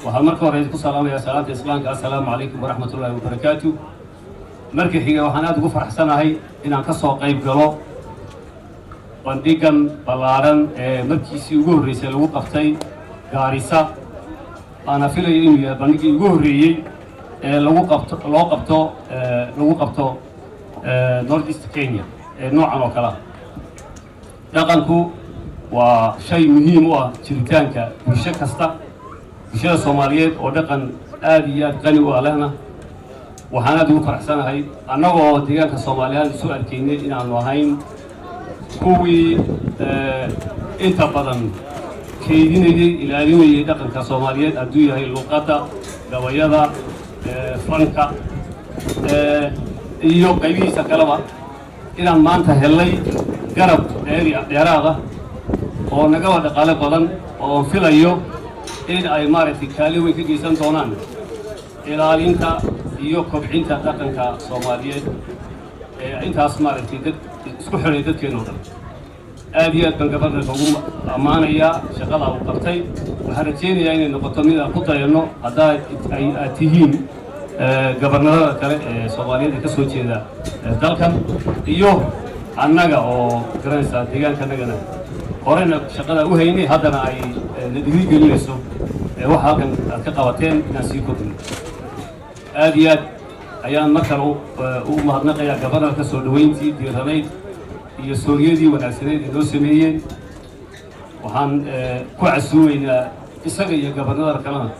وهالمركز رئيس السلام يا سلامة إسلامك السلام عليكم ورحمة الله وبركاته. مركز حيجا وحنا أدقو فرح سنة هاي إن أنكسر قيب قلو بندقن بلارن مركز يجور رئيس الوقفتي غاريسا أنا في لي بندق يجور رئيس لوقفتو نورد إست كينيا نوعا وكلا دقنكو وشيء مهم هو جريتانك بشكل كستا بشكل الصوماليات ودقن آديات غني وعلينا وحنا دو فرحسنا هاي أنا وديانك الصوماليان سؤال كيني إن عنوهين كوي أنت بدن كيديني إلى اليوم يدقن كصوماليات أدوية هاي اللغة دوايا فرنكا iyo qaybihiisa kalaba inaan maanta helay garab dheeraada oo naga wada dhaqaale badan oo filayo in ay maaragtay kaalin weyn ka geysan doonaan ilaalinta iyo kobcinta dhaqanka Soomaaliyeed intaas maaragtay dad isku xiray dadkeena oo dhan aad iyo aad baan gabarna ugu amaanaya shaqada uu qabtay waxaan rajeynayaa inay noqoto mid aan ku dayano hadda ay tihiin gabarnada kale ee Soomaaliyeed ka soo jeeda dalkan iyo annaga oo garanaysa deegaankana horena shaqada u haynay haddana ay dhiiri gelinayso waxa halkan aad ka qabateen inaan sii kordhino aad iyo aad ayaan markan u mahadnaqayaa gabarnada ka soo dhaweyntii diiranayd iyo sooriyadii wanaagsaneed ee loo sameeyey waxaan ku casuumaynaa isaga iyo gabarnada kalena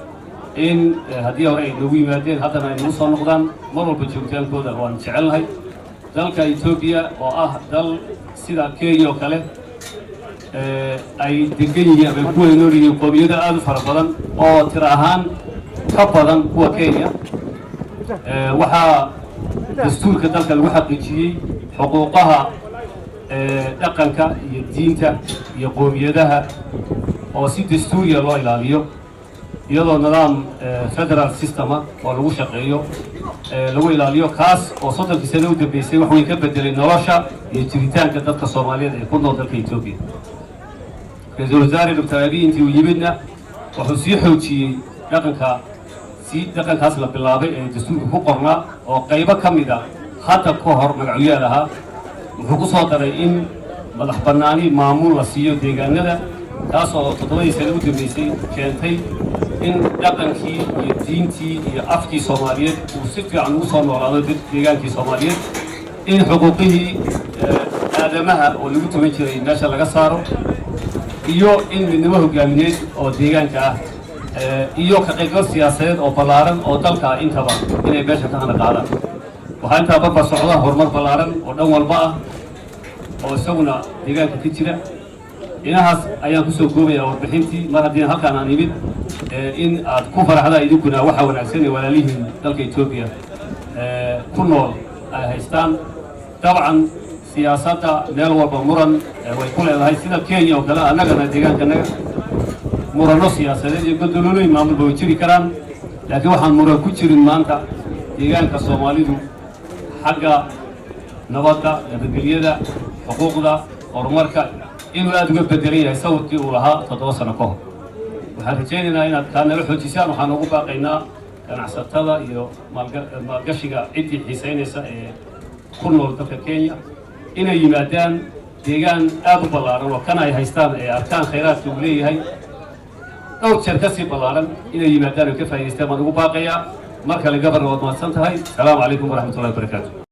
in haddii hore ay noogu yimaadeen haddana ay nagu soo noqdaan mar walba joogitaankooda waan jecelnahay dalka Itoobiya oo ah dal sida Kenya oo kale ay degan yihiin ama ku nool yihiin qowmiyado aad u fara badan oo tiro ahaan ka badan kuwa Kenya waxaa dastuurka dalka lagu xaqiijiyey xuquuqaha dhaqanka iyo diinta iyo qowmiyadaha oo si dastuuriya loo ilaaliyo iyadoo nidaam federal system oo lagu shaqeeyo lagu ilaaliyo kaas oo 30 sano u dambeysay wax weyn ka bedelay nolosha iyo jiritaanka dadka Soomaaliyeed ee ku nool dalka Itoobiya. Ra'iisul Wasaare Dr. Abiy intii uu yimidna wuxuu sii xoojiyey dhaqankaas la bilaabay ee dastuurka ku qornaa oo qaybo ka mid ah hadda ka hor magacyo lahaa wuxuu ku soo daray in madax bannaani maamul la siiyo deegaanada taas oo 7 sano u dambeysay keentay in dhaqankii iyo diintii iyo afkii Soomaaliyeed uu si fiican ugu soo noolaado deegaankii Soomaaliyeed in xuquuqihii aadamaha oo lagu tuman jiray meesha laga saaro iyo in midnimo hogaamineed oo deegaanka ah iyo ka qaybgal siyaasadeed oo ballaaran oo dalka intaba inay meesha ka qaadaan waxaa intaa barbar socda horumar ballaaran oo dhan walba ah oo isaguna deegaanka ka jira inahaas ayaan ku soo goobaya warbixintii mar haddii halkaan aan imid in aad ku faraxda idinkuna waxa wanaagsan ee walaalihiin dalka Itoobiya ku nool ay haystaan dabcan siyaasadda meel walba muran way ku leedahay sida Kenya oo kale annagana deegaankanaga murano siyaasadeed iyo go'doonooyin maamul bay jiri karaan laakiin waxaan muran ku jirin maanta deegaanka Soomaalidu xagga nabadda nabadgelyada xuquuqda horumarka inuu aad uga bedelan yahay sawirkii uu lahaa 7 sano ka hor waxaan rajaynaynaa inaad kaa nala xoojisaan waxaan ugu baaqaynaa ganacsatada iyo maalgashiga ciddii xiisaynaysa ee ku nool dalka Kenya inay yimaadaan deegaan aad u ballaaran oo kan ay haystaan ee arkaan khayraadka uu leeyahay dhowr jeer ka sii ballaaran inay yimaadaan oo ka faa'iidaystaan baan ugu baaqayaa mar kale gabarna waad mahadsan tahay. Asalaamu calaykum waraxmatullaahi wabarakaatuh.